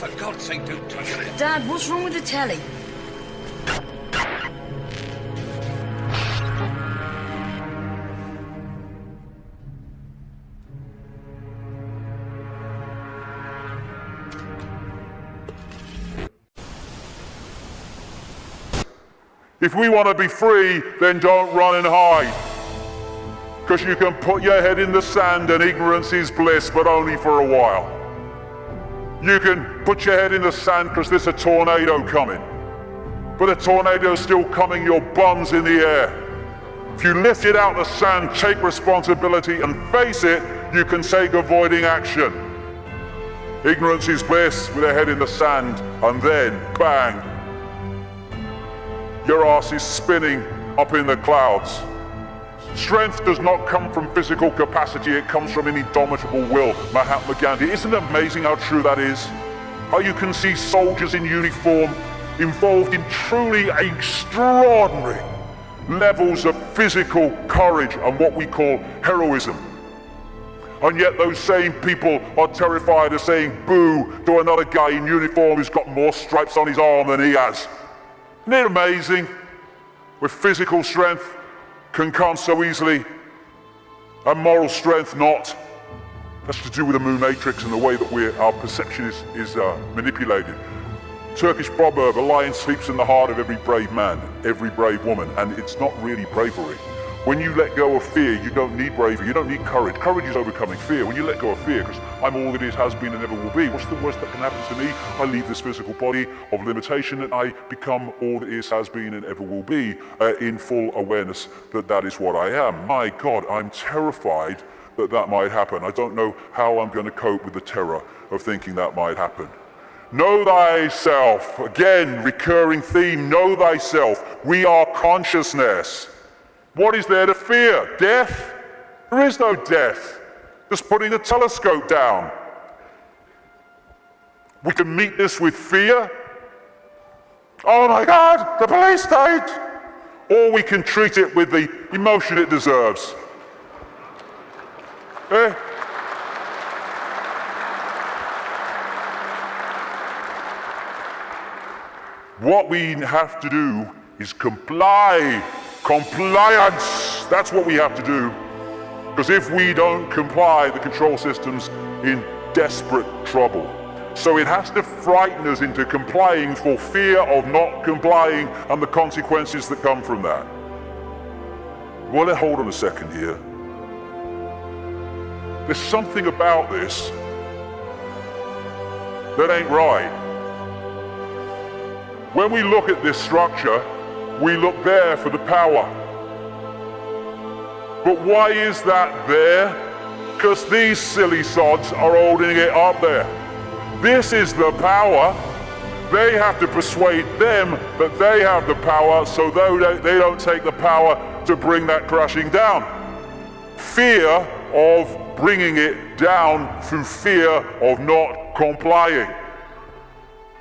For God's sake, don't touch it. Dad, what's wrong with the telly? If we want to be free, then don't run and hide. Because you can put your head in the sand and ignorance is bliss, but only for a while. You can put your head in the sand because there's a tornado coming. But the tornado's still coming, your bum's in the air. If you lift it out of the sand, take responsibility and face it, you can take avoiding action. Ignorance is bliss with a head in the sand, and then, bang, your ass is spinning up in the clouds. Strength does not come from physical capacity, it comes from an indomitable will. Mahatma Gandhi. Isn't it amazing how true that is? How you can see soldiers in uniform involved in truly extraordinary levels of physical courage and what we call heroism. And yet those same people are terrified of saying boo to another guy in uniform who's got more stripes on his arm than he has. Isn't it amazing? With physical strength can come so easily, and moral strength not. That's to do with the moon matrix and the way that our perception is manipulated. Turkish proverb, a lion sleeps in the heart of every brave man, every brave woman, and it's not really bravery. When you let go of fear, you don't need bravery, you don't need courage. Courage is overcoming fear. When you let go of fear, because I'm all that is, has been, and never will be, what's the worst that can happen to me? I leave this physical body of limitation and I become all that is, has been, and ever will be, in full awareness that that is what I am. My God, I'm terrified that that might happen. I don't know how I'm going to cope with the terror of thinking that might happen. Know thyself. Again, recurring theme, know thyself. We are consciousness. What is there to fear? Death? There is no death. Just putting the telescope down. We can meet this with fear. Oh my God, the police state! Or we can treat it with the emotion it deserves. Eh? What we have to do is comply. Compliance, that's what we have to do. Because if we don't comply, the control system's in desperate trouble. So it has to frighten us into complying for fear of not complying and the consequences that come from that. Well, hold on a second here. There's something about this that ain't right. When we look at this structure, we look there for the power. But why is that there? Because these silly sods are holding it up there. This is the power. They have to persuade them that they have the power so they don't take the power to bring that crashing down. Fear of bringing it down through fear of not complying.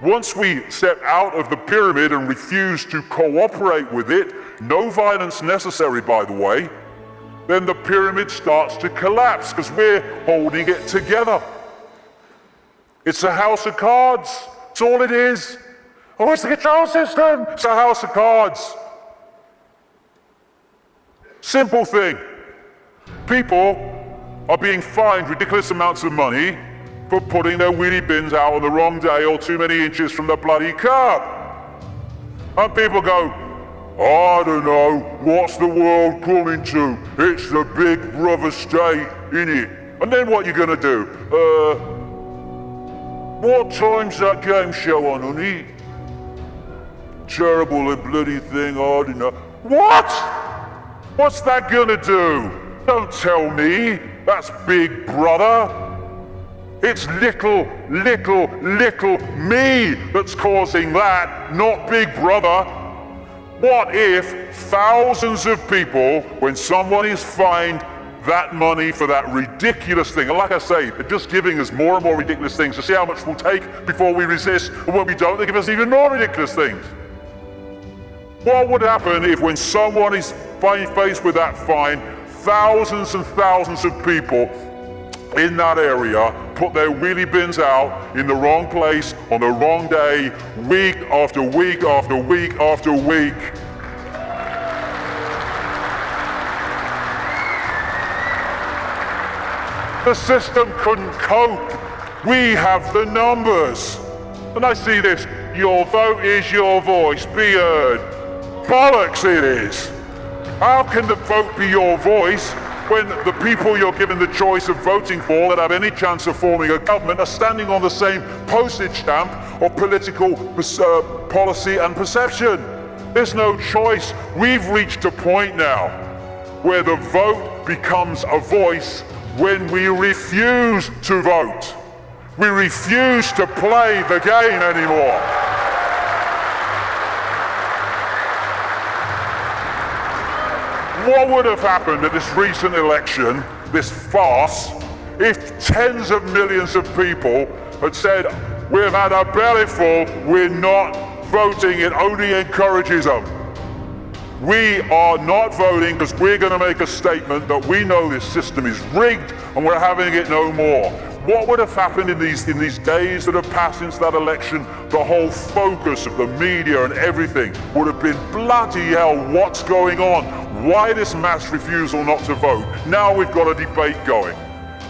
Once we step out of the pyramid and refuse to cooperate with it, no violence necessary by the way, then the pyramid starts to collapse because we're holding it together. It's a house of cards, that's all it is. Oh, it's the control system, it's a house of cards. Simple thing. People are being fined ridiculous amounts of money for putting their wheelie bins out on the wrong day or too many inches from the bloody curb. And people go, I don't know, what's the world coming to? It's the big brother state, innit? And then what you gonna do? What time's that game show on, honey? Terrible bloody thing, I don't know. What? What's that gonna do? Don't tell me, that's Big Brother. It's little me that's causing that, not Big Brother. What if thousands of people, when someone is fined that money for that ridiculous thing, and like I say, they're just giving us more and more ridiculous things to see how much we'll take before we resist, and when we don't, they give us even more ridiculous things. What would happen if when someone is faced with that fine, thousands and thousands of people in that area put their wheelie bins out in the wrong place on the wrong day, week after week after week after week. The system couldn't cope. We have the numbers. And I see this, your vote is your voice, be heard. Bollocks it is. How can the vote be your voice when the people you're given the choice of voting for that have any chance of forming a government are standing on the same postage stamp of political policy and perception? There's no choice. We've reached a point now where the vote becomes a voice when we refuse to vote. We refuse to play the game anymore. What would have happened at this recent election, this farce, if tens of millions of people had said, we've had our belly full, we're not voting, it only encourages them. We are not voting because we're going to make a statement that we know this system is rigged and we're having it no more. What would have happened in these days that have passed since that election? The whole focus of the media and everything would have been, bloody hell, what's going on? Why this mass refusal not to vote? Now we've got a debate going.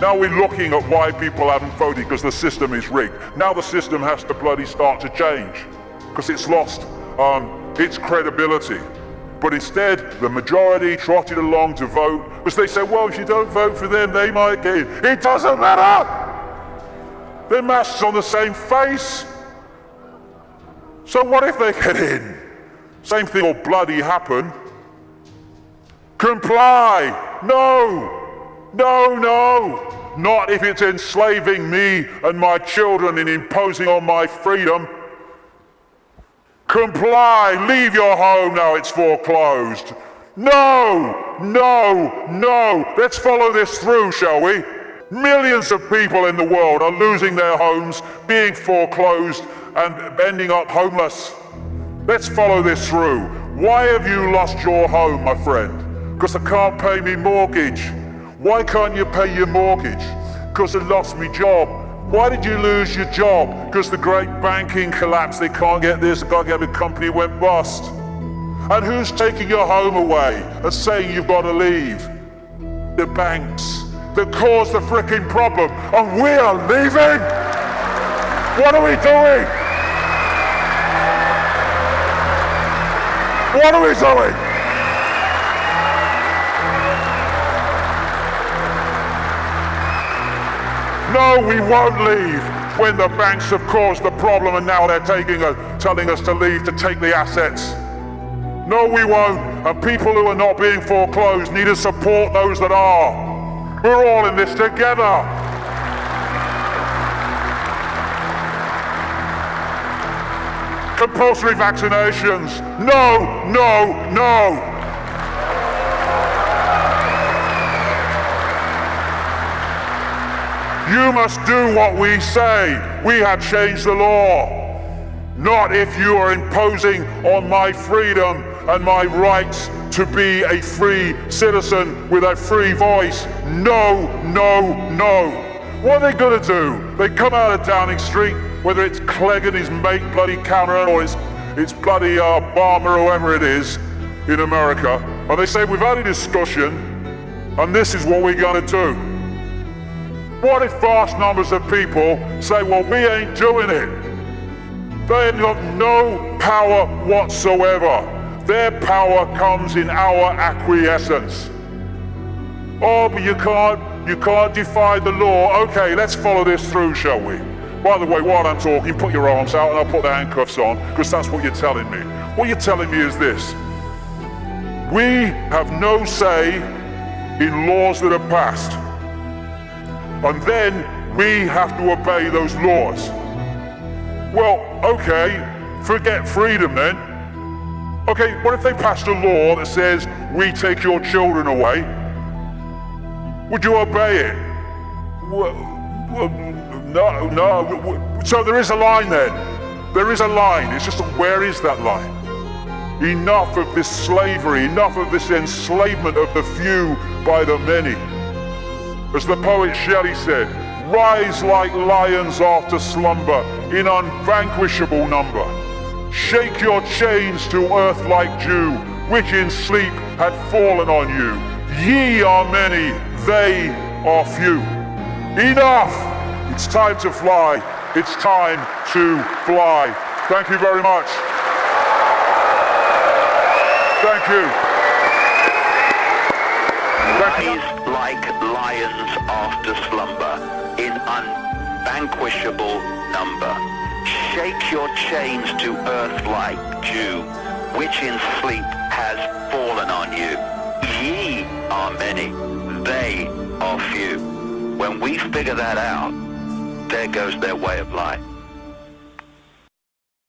Now we're looking at why people haven't voted because the system is rigged. Now the system has to bloody start to change because it's lost its credibility. But instead, the majority trotted along to vote because they said, well, if you don't vote for them, they might get in. It doesn't matter! They're masks on the same face. So what if they get in? Same thing will bloody happen. Comply! No! No, no! Not if it's enslaving me and my children and imposing on my freedom. Comply, leave your home now it's foreclosed. No, no, no. Let's follow this through, shall we? Millions of people in the world are losing their homes, being foreclosed and ending up homeless. Let's follow this through. Why have you lost your home, my friend? Because I can't pay me mortgage. Why can't you pay your mortgage? Because I lost my job. Why did you lose your job? Because the great banking collapse, they can't get this, they can't get the company went bust. And who's taking your home away and saying you've got to leave? The banks that caused the frickin' problem, and we are leaving? What are we doing? What are we doing? No, we won't leave when the banks have caused the problem and now they're telling us to leave to take the assets. No, we won't. And people who are not being foreclosed need to support those that are. We're all in this together. Compulsory vaccinations. No, no, no. You must do what we say. We have changed the law. Not if you are imposing on my freedom and my rights to be a free citizen with a free voice. No, no, no. What are they gonna do? They come out of Downing Street, whether it's Clegg and his mate bloody Cameron or it's bloody Obama or whoever it is in America, and they say, we've had a discussion and this is what we're gonna do. What if vast numbers of people say, well, we ain't doing it? They have got no power whatsoever. Their power comes in our acquiescence. Oh, but you can't defy the law. Okay, let's follow this through, shall we? By the way, while I'm talking, put your arms out and I'll put the handcuffs on, because that's what you're telling me. What you're telling me is this. We have no say in laws that are passed. And then we have to obey those laws. Well, okay, forget freedom then. Okay, what if they passed a law that says, we take your children away? Would you obey it? Well, no. So there is a line then. There is a line. It's just, where is that line? Enough of this slavery, enough of this enslavement of the few by the many. As the poet Shelley said, Rise like lions after slumber in unvanquishable number. Shake your chains to earth like dew, which in sleep had fallen on you. Ye are many, they are few. Enough! It's time to fly. It's time to fly. Thank you very much. Thank you. Rise like lions after slumber in unvanquishable number. Shake your chains to earth like dew, which in sleep has fallen on you. Ye are many, they are few. When we figure that out, there goes their way of life.